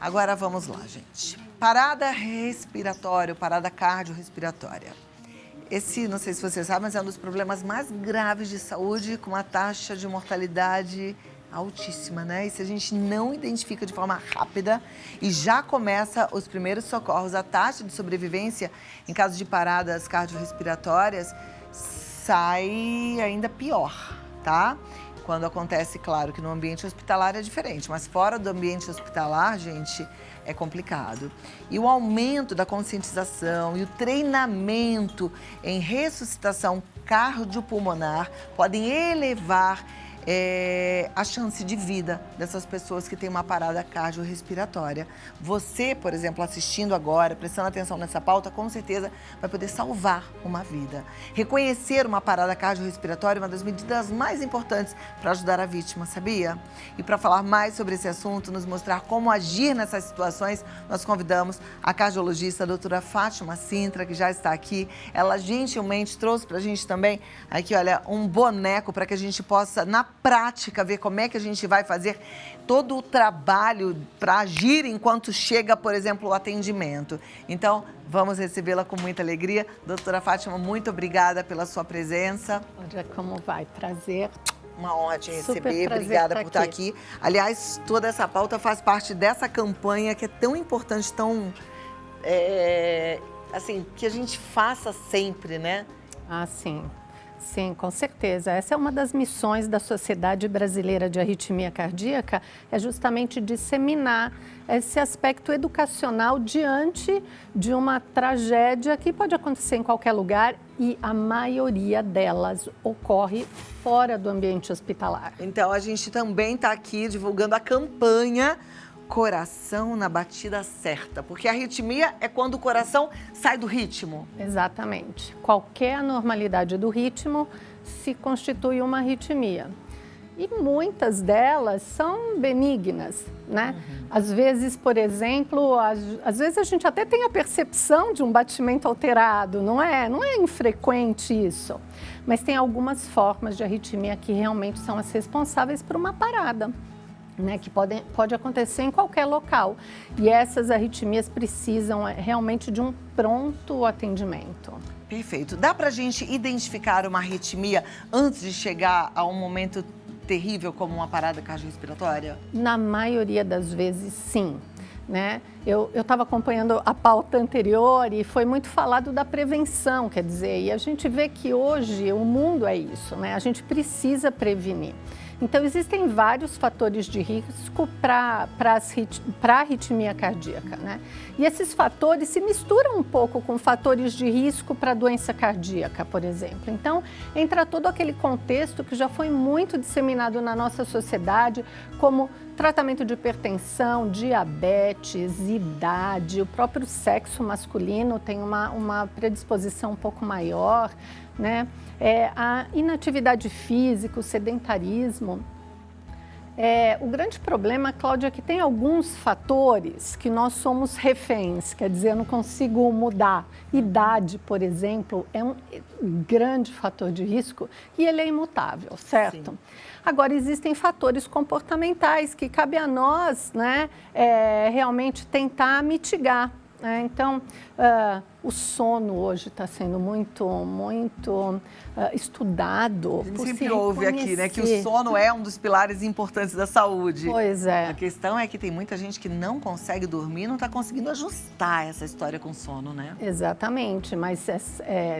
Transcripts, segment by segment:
Agora vamos lá, gente. Parada respiratória, parada cardiorrespiratória. Esse, não sei se você sabe, mas é um dos problemas mais graves de saúde, com uma taxa de mortalidade altíssima, né? E se a gente não identifica de forma rápida e já começa os primeiros socorros, a taxa de sobrevivência em caso de paradas cardiorrespiratórias sai ainda pior, tá? Quando acontece, claro, que no ambiente hospitalar é diferente, mas fora do ambiente hospitalar, gente, é complicado. E o aumento da conscientização e o treinamento em ressuscitação cardiopulmonar podem elevar a chance de vida dessas pessoas que têm uma parada cardiorrespiratória. Você, por exemplo, assistindo agora, prestando atenção nessa pauta, com certeza vai poder salvar uma vida. Reconhecer uma parada cardiorrespiratória é uma das medidas mais importantes para ajudar a vítima, sabia? E para falar mais sobre esse assunto, nos mostrar como agir nessas situações, nós convidamos a cardiologista a doutora Fátima Sintra, que já está aqui. Ela gentilmente trouxe para a gente também aqui, olha, um boneco para que a gente possa, na prática, ver como é que a gente vai fazer todo o trabalho para agir enquanto chega, por exemplo, o atendimento. Então, vamos recebê-la com muita alegria. Doutora Fátima, muito obrigada pela sua presença. Olha como vai, prazer. Uma honra te Super receber, prazer obrigada por estar aqui. Aliás, toda essa pauta faz parte dessa campanha que é tão importante, tão, assim, que a gente faça sempre, né? Ah, sim. Sim, com certeza. Essa é uma das missões da Sociedade Brasileira de Arritmia Cardíaca, é justamente disseminar esse aspecto educacional diante de uma tragédia que pode acontecer em qualquer lugar e a maioria delas ocorre fora do ambiente hospitalar. Então, a gente também está aqui divulgando a campanha Coração na Batida Certa, porque a arritmia é quando o coração sai do ritmo. Exatamente. Qualquer anormalidade do ritmo se constitui uma arritmia. E muitas delas são benignas, né? Às vezes, por exemplo, às vezes a gente até tem a percepção de um batimento alterado, não é infrequente isso. Mas tem algumas formas de arritmia que realmente são as responsáveis por uma parada, né, que pode acontecer em qualquer local. E essas arritmias precisam realmente de um pronto atendimento. Perfeito. Dá pra gente identificar uma arritmia antes de chegar a um momento terrível como uma parada cardiorrespiratória? Na maioria das vezes, sim. Né? Eu estava acompanhando a pauta anterior e foi muito falado da prevenção, quer dizer, e a gente vê que hoje o mundo é isso, né? A gente precisa prevenir. Então, existem vários fatores de risco para a arritmia cardíaca, né? E esses fatores se misturam um pouco com fatores de risco para a doença cardíaca, por exemplo. Então, entra todo aquele contexto que já foi muito disseminado na nossa sociedade, como tratamento de hipertensão, diabetes, idade, o próprio sexo masculino tem uma predisposição um pouco maior, né? A inatividade física, o sedentarismo. O grande problema, Cláudia, é que tem alguns fatores que nós somos reféns, quer dizer, eu não consigo mudar. Idade, por exemplo, é um grande fator de risco e ele é imutável, certo? Sim. Agora, existem fatores comportamentais que cabe a nós, né, realmente tentar mitigar. Então, o sono hoje está sendo muito estudado. A gente sempre ouve aqui, né, que o sono é um dos pilares importantes da saúde. Pois é. A questão é que tem muita gente que não consegue dormir e não está conseguindo ajustar essa história com sono, né? Exatamente, mas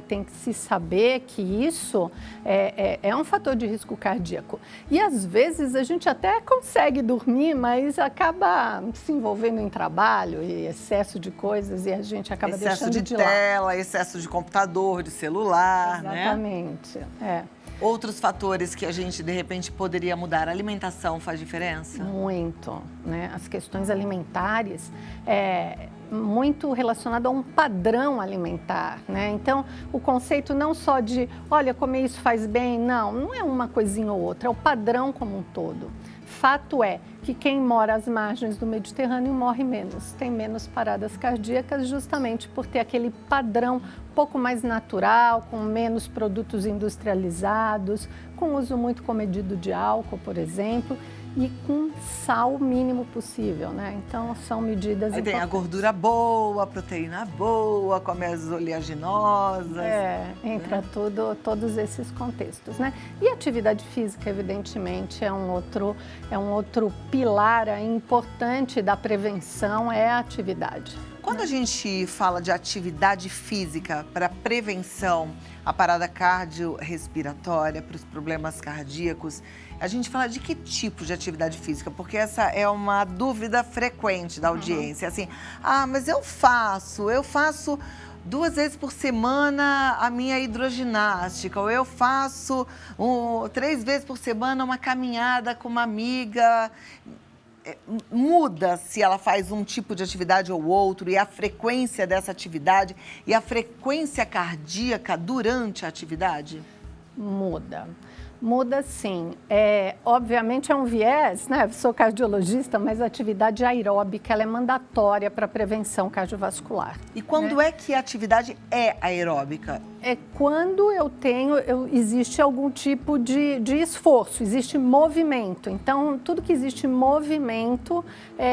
tem que se saber que isso é um fator de risco cardíaco. E às vezes a gente até consegue dormir, mas acaba se envolvendo em trabalho e excesso de coisas e a gente acaba deixando de lado. Tela, excesso de computador, de celular, Exatamente, né? Outros fatores que a gente, de repente, poderia mudar. A alimentação faz diferença? Muito, né? As questões alimentares muito relacionado a um padrão alimentar, né? Então, o conceito não só de, olha, comer isso faz bem, não é uma coisinha ou outra, é o padrão como um todo. Fato é que quem mora às margens do Mediterrâneo morre menos, tem menos paradas cardíacas justamente por ter aquele padrão um pouco mais natural, com menos produtos industrializados, com uso muito comedido de álcool, por exemplo. e com sal mínimo possível, né? Então, são medidas Aí importantes. tem a gordura boa, a proteína boa, come as oleaginosas. Entra todos esses contextos, né? E atividade física, evidentemente, é um outro pilar aí importante da prevenção, é a atividade. Quando a gente fala de atividade física para prevenção, a parada cardiorrespiratória, para os problemas cardíacos, a gente fala de que tipo de atividade física? Porque essa é uma dúvida frequente da audiência. Assim, mas eu faço 2 vezes por semana a minha hidroginástica, ou eu faço 3 vezes por semana uma caminhada com uma amiga. Muda se ela faz um tipo de atividade ou outro, e a frequência dessa atividade e a frequência cardíaca durante a atividade? Muda sim. Obviamente é um viés, né? Eu sou cardiologista, mas a atividade aeróbica ela é mandatória para a prevenção cardiovascular. E quando é que a atividade é aeróbica? É quando existe algum tipo de esforço, existe movimento. Então, tudo que existe movimento,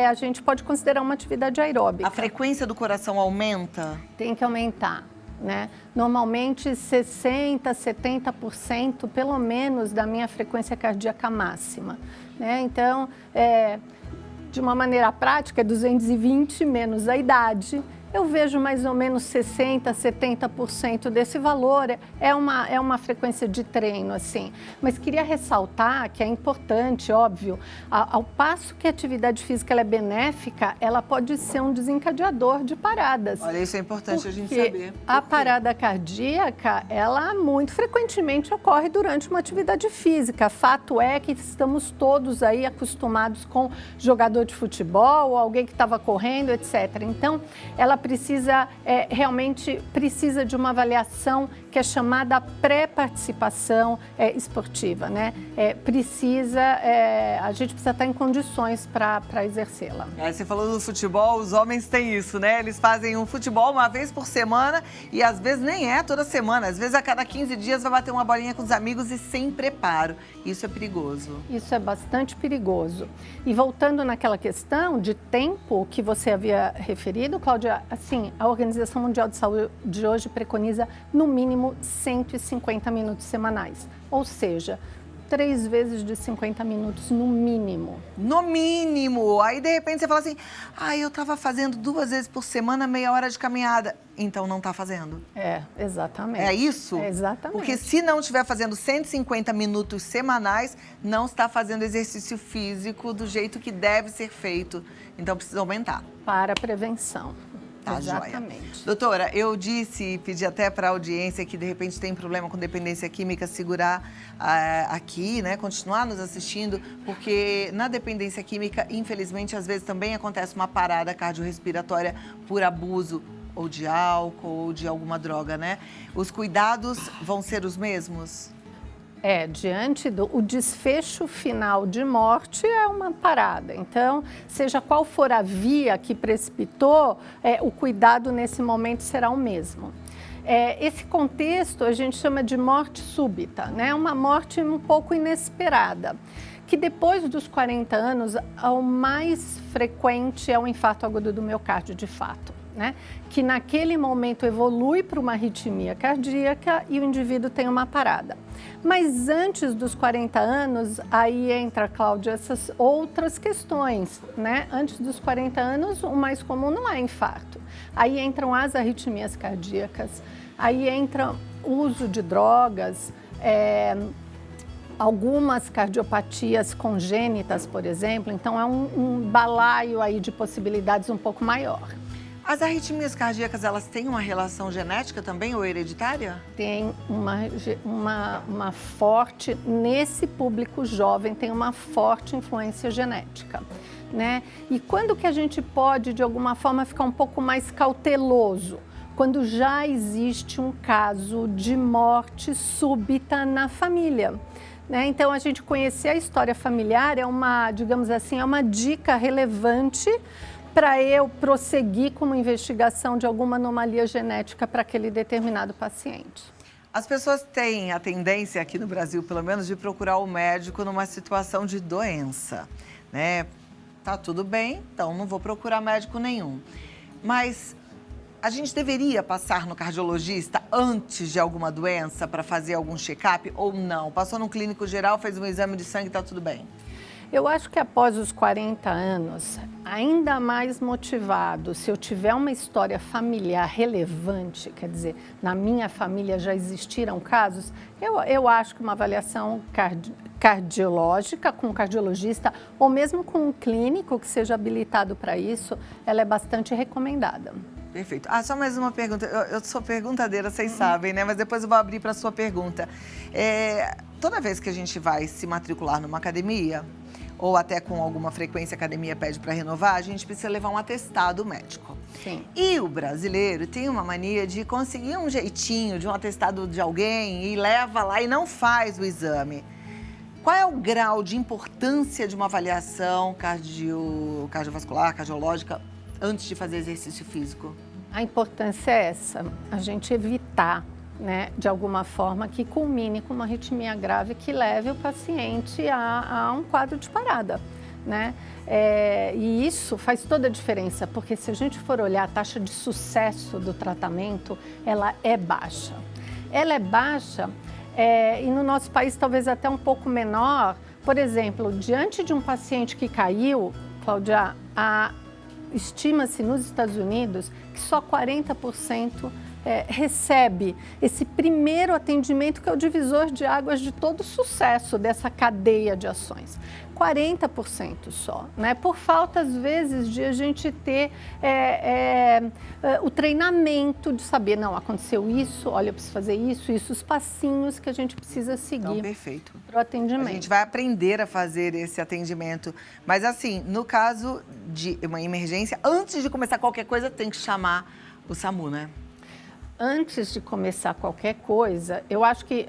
a gente pode considerar uma atividade aeróbica. A frequência do coração aumenta? Tem que aumentar. Né? Normalmente 60%, 70% pelo menos da minha frequência cardíaca máxima. Né? Então, de uma maneira prática, 220 menos a idade. Eu vejo mais ou menos 60%, 70% desse valor, é uma frequência de treino, assim. Mas queria ressaltar que é importante, óbvio, ao passo que a atividade física ela é benéfica, ela pode ser um desencadeador de paradas. Olha, isso é importante a gente saber. A parada cardíaca, ela muito frequentemente ocorre durante uma atividade física. Fato é que estamos todos aí acostumados com jogador de futebol, ou alguém que estava correndo, etc. Então, ela realmente precisa de uma avaliação que é chamada pré-participação esportiva, né? A gente precisa estar em condições para exercê-la. Você falou do futebol, os homens têm isso, né? Eles fazem um futebol uma vez por semana e às vezes nem é toda semana. Às vezes a cada 15 dias vai bater uma bolinha com os amigos e sem preparo. Isso é perigoso. Isso é bastante perigoso. E voltando naquela questão de tempo que você havia referido, Cláudia, assim, a Organização Mundial de Saúde hoje preconiza no mínimo 150 minutos semanais. Ou seja, 3 vezes de 50 minutos no mínimo. No mínimo! Aí, de repente, você fala assim, eu estava fazendo 2 vezes por semana, meia hora de caminhada. Então, não está fazendo. Exatamente. É isso? Exatamente. Porque se não estiver fazendo 150 minutos semanais, não está fazendo exercício físico do jeito que deve ser feito. Então, precisa aumentar. Para a prevenção. Tá, exatamente. Joia. Doutora, eu pedi até para a audiência que de repente tem problema com dependência química, segurar aqui, né, continuar nos assistindo, porque na dependência química, infelizmente, às vezes também acontece uma parada cardiorrespiratória por abuso ou de álcool ou de alguma droga, né? Os cuidados vão ser os mesmos? Diante o desfecho final de morte é uma parada. Então, seja qual for a via que precipitou, o cuidado nesse momento será o mesmo. Esse contexto a gente chama de morte súbita, né? Uma morte um pouco inesperada, que depois dos 40 anos, o mais frequente é o infarto agudo do miocárdio, de fato. Né? Que naquele momento evolui para uma arritmia cardíaca e o indivíduo tem uma parada. Mas antes dos 40 anos, aí entra, Cláudia, essas outras questões, né? Antes dos 40 anos, o mais comum não é infarto. Aí entram as arritmias cardíacas, aí entra o uso de drogas, algumas cardiopatias congênitas, por exemplo. Então, é um balaio aí de possibilidades um pouco maior. As arritmias cardíacas, elas têm uma relação genética também ou hereditária? Tem uma forte, nesse público jovem, tem uma forte influência genética, né? E quando que a gente pode, de alguma forma, ficar um pouco mais cauteloso? Quando já existe um caso de morte súbita na família. Né? Então, a gente conhecer a história familiar é digamos assim, é uma dica relevante para eu prosseguir com uma investigação de alguma anomalia genética para aquele determinado paciente. As pessoas têm a tendência, aqui no Brasil pelo menos, de procurar o médico numa situação de doença, né? Tá tudo bem, então não vou procurar médico nenhum. Mas a gente deveria passar no cardiologista antes de alguma doença para fazer algum check-up ou não? Passou num clínico geral, fez um exame de sangue e tá tudo bem? Eu acho que após os 40 anos, ainda mais motivado, se eu tiver uma história familiar relevante, quer dizer, na minha família já existiram casos, eu acho que uma avaliação cardiológica com um cardiologista ou mesmo com um clínico que seja habilitado para isso, ela é bastante recomendada. Perfeito. Ah, só mais uma pergunta. Eu sou perguntadeira, vocês sabem, né? Mas depois eu vou abrir para a sua pergunta. Toda vez que a gente vai se matricular numa academia, ou até com alguma frequência a academia pede para renovar, a gente precisa levar um atestado médico. Sim. E o brasileiro tem uma mania de conseguir um jeitinho de um atestado de alguém e leva lá e não faz o exame. Qual é o grau de importância de uma avaliação cardiovascular, cardiológica, antes de fazer exercício físico? A importância é essa, a gente evitar, né, de alguma forma, que culmine com uma arritmia grave que leve o paciente a um quadro de parada, né? E isso faz toda a diferença, porque se a gente for olhar a taxa de sucesso do tratamento, ela é baixa. Ela é baixa e no nosso país talvez até um pouco menor. Por exemplo, diante de um paciente que caiu, Cláudia, estima-se nos Estados Unidos que só 40% recebe esse primeiro atendimento que é o divisor de águas de todo o sucesso dessa cadeia de ações. 40% só, né? Por falta, às vezes, de a gente ter o treinamento de saber, não, aconteceu isso, olha, eu preciso fazer isso, os passinhos que a gente precisa seguir. Então, perfeito. Para o atendimento. A gente vai aprender a fazer esse atendimento. Mas, assim, no caso de uma emergência, antes de começar qualquer coisa, tem que chamar o SAMU, né? Antes de começar qualquer coisa, eu acho que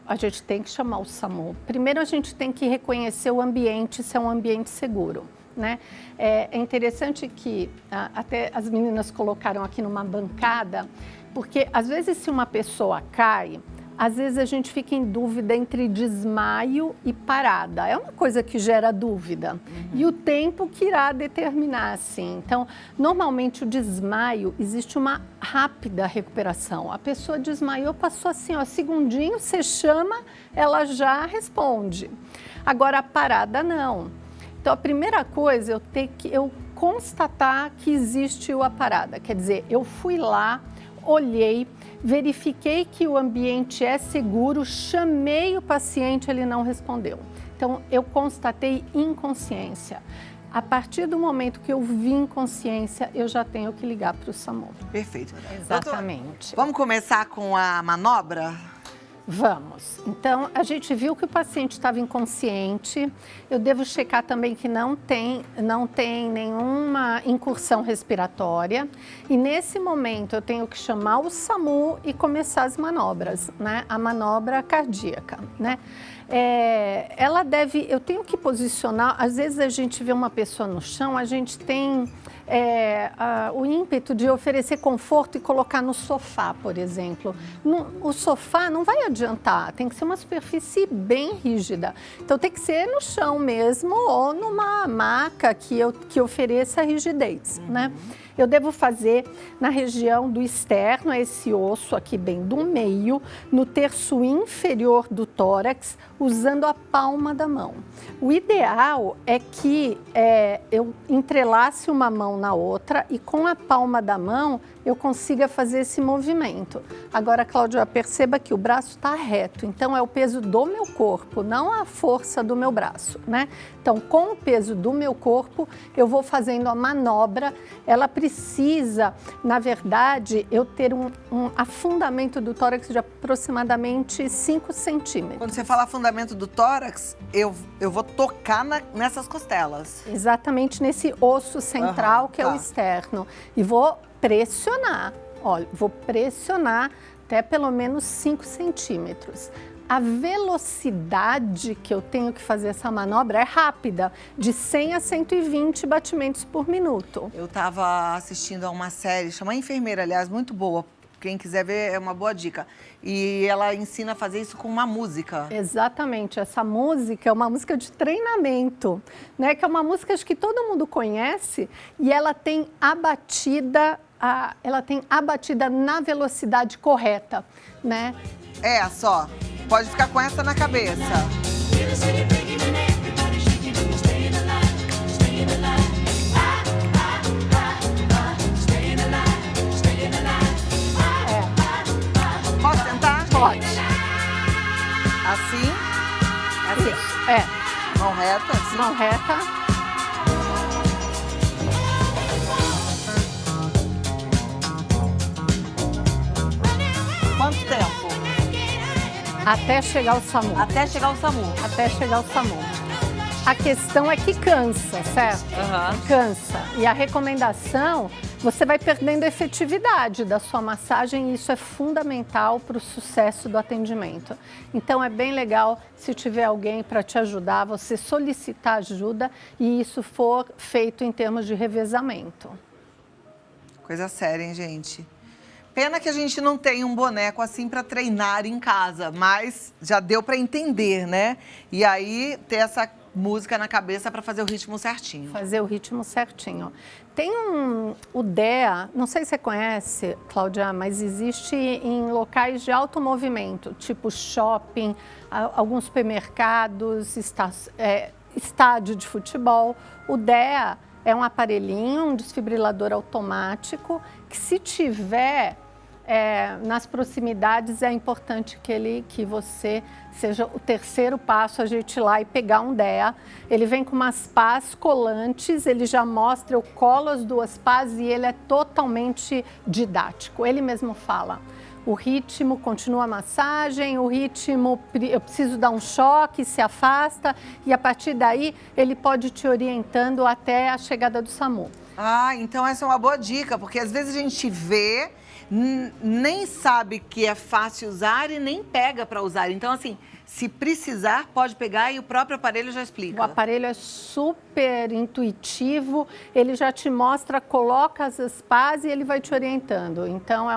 a gente tem que chamar o SAMU. Primeiro, a gente tem que reconhecer o ambiente, se é um ambiente seguro, né? É interessante que até as meninas colocaram aqui numa bancada, porque às vezes se uma pessoa cai, às vezes a gente fica em dúvida entre desmaio e parada. É uma coisa que gera dúvida. Uhum. E o tempo que irá determinar, assim. Então, normalmente o desmaio, existe uma rápida recuperação. A pessoa desmaiou, passou assim, ó, segundinho, você chama, ela já responde. Agora, a parada, não. Então, a primeira coisa, eu constatar que existe a parada. Quer dizer, eu fui lá, olhei, verifiquei que o ambiente é seguro, chamei o paciente, ele não respondeu. Então, eu constatei inconsciência. A partir do momento que eu vi inconsciência, eu já tenho que ligar para o SAMU. Perfeito. Exatamente. Doutor, vamos começar com a manobra? Vamos. Então, a gente viu que o paciente estava inconsciente. Eu devo checar também que não tem nenhuma incursão respiratória. E nesse momento eu tenho que chamar o SAMU e começar as manobras, né? A manobra cardíaca, né? Eu tenho que posicionar, às vezes a gente vê uma pessoa no chão, a gente tem o ímpeto de oferecer conforto e colocar no sofá, por exemplo. O sofá não vai adiantar, tem que ser uma superfície bem rígida. Então tem que ser no chão mesmo ou numa maca que ofereça rigidez, né? Eu devo fazer na região do externo, esse osso aqui bem do meio, no terço inferior do tórax, usando a palma da mão. O ideal é que eu entrelace uma mão na outra e com a palma da mão eu consiga fazer esse movimento. Agora, Cláudia, perceba que o braço está reto, então é o peso do meu corpo, não a força do meu braço, né? Então, com o peso do meu corpo, eu vou fazendo a manobra. Ela precisa, na verdade, eu ter um afundamento do tórax de aproximadamente 5 centímetros. Quando você fala afundamento do tórax, eu vou tocar nessas costelas. Exatamente nesse osso central, que é o externo. E vou pressionar, olha, vou pressionar até pelo menos 5 centímetros. A velocidade que eu tenho que fazer essa manobra é rápida, de 100 a 120 batimentos por minuto. Eu estava assistindo a uma série, chama Enfermeira, aliás, muito boa, quem quiser ver, é uma boa dica. E ela ensina a fazer isso com uma música. Exatamente. Essa música é uma música de treinamento, né? Que é uma música que todo mundo conhece e ela tem a batida na velocidade correta, né? É, só. Pode ficar com essa na cabeça. Posso tentar? Pode. Assim? Assim. É. Mão reta, assim. Mão reta. Quanto tempo? Até chegar o SAMU. Até chegar o SAMU. Até chegar o SAMU. A questão é que cansa, certo? Cansa. E a recomendação, você vai perdendo a efetividade da sua massagem e isso é fundamental para o sucesso do atendimento. Então é bem legal se tiver alguém para te ajudar, você solicitar ajuda e isso for feito em termos de revezamento. Coisa séria, hein, gente? Pena que a gente não tem um boneco assim para treinar em casa, mas já deu para entender, né? E aí ter essa música na cabeça para fazer o ritmo certinho. Fazer o ritmo certinho. Tem o DEA, não sei se você conhece, Cláudia, mas existe em locais de alto movimento, tipo shopping, alguns supermercados, estádio de futebol. O DEA é um aparelhinho, um desfibrilador automático, que se tiver nas proximidades é importante que você seja o terceiro passo, a gente ir lá e pegar um DEA. Ele vem com umas pás colantes, ele já mostra, eu colo as duas pás e ele é totalmente didático. Ele mesmo fala, o ritmo continua a massagem, o ritmo, eu preciso dar um choque, se afasta e a partir daí ele pode te orientando até a chegada do SAMU. Ah, então essa é uma boa dica, porque às vezes a gente vê, nem sabe que é fácil usar e nem pega para usar. Então, assim, se precisar, pode pegar e o próprio aparelho já explica. O aparelho é super intuitivo, ele já te mostra, coloca as pás e ele vai te orientando. Então,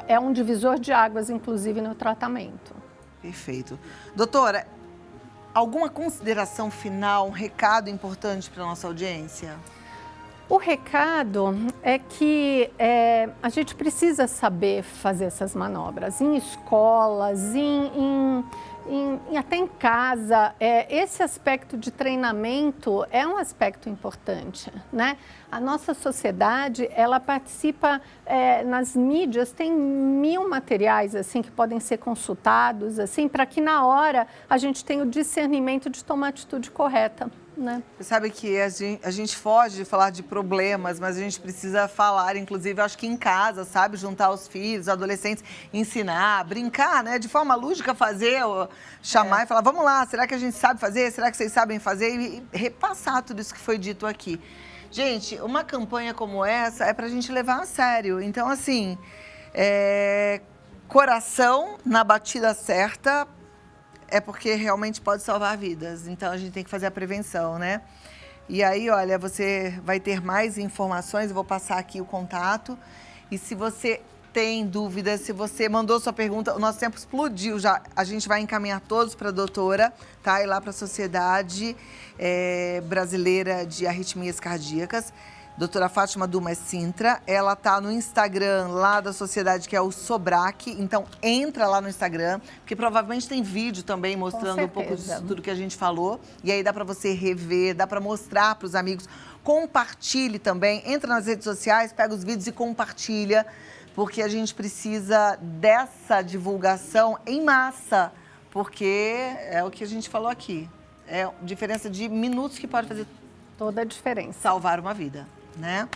é um divisor de águas, inclusive, no tratamento. Perfeito. Doutora, alguma consideração final, um recado importante para a nossa audiência? O recado é que a gente precisa saber fazer essas manobras em escolas, até em casa. Esse aspecto de treinamento é um aspecto importante, né? A nossa sociedade, ela participa nas mídias, tem 1000 materiais assim que podem ser consultados, assim, para que na hora a gente tenha o discernimento de tomar a atitude correta. Né? Você sabe que a gente foge de falar de problemas, mas a gente precisa falar, inclusive, acho que em casa, sabe? Juntar os filhos, os adolescentes, ensinar, brincar, né? De forma lúdica fazer, chamar e falar, vamos lá, será que a gente sabe fazer? Será que vocês sabem fazer? E repassar tudo isso que foi dito aqui. Gente, uma campanha como essa é pra gente levar a sério. Então, assim, coração na batida certa, é porque realmente pode salvar vidas. Então, a gente tem que fazer a prevenção, né? E aí, olha, você vai ter mais informações, eu vou passar aqui o contato. E se você tem dúvidas, se você mandou sua pergunta, o nosso tempo explodiu já. A gente vai encaminhar todos para a doutora, tá? E lá para a Sociedade Brasileira de Arritmias Cardíacas. Doutora Fátima Dumas Sintra, ela tá no Instagram lá da sociedade, que é o Sobrac. Então, entra lá no Instagram, porque provavelmente tem vídeo também mostrando um pouco disso tudo que a gente falou. E aí dá para você rever, dá para mostrar para os amigos. Compartilhe também, entra nas redes sociais, pega os vídeos e compartilha, porque a gente precisa dessa divulgação em massa, porque é o que a gente falou aqui. É diferença de minutos que pode fazer toda a diferença. Salvar uma vida. Né?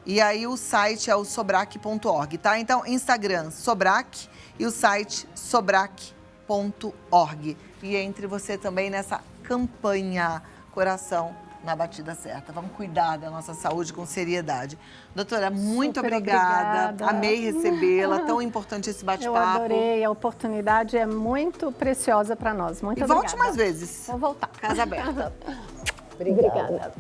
E aí o site é o sobrac.org, tá? Então, Instagram, Sobrac, e o site sobrac.org. E entre você também nessa campanha Coração na Batida Certa. Vamos cuidar da nossa saúde com seriedade. Doutora, muito obrigada. Amei recebê-la. Tão importante esse bate-papo. Eu adorei. A oportunidade é muito preciosa para nós. Muito obrigada. E volte mais vezes. Vou voltar. Casa aberta. Obrigada.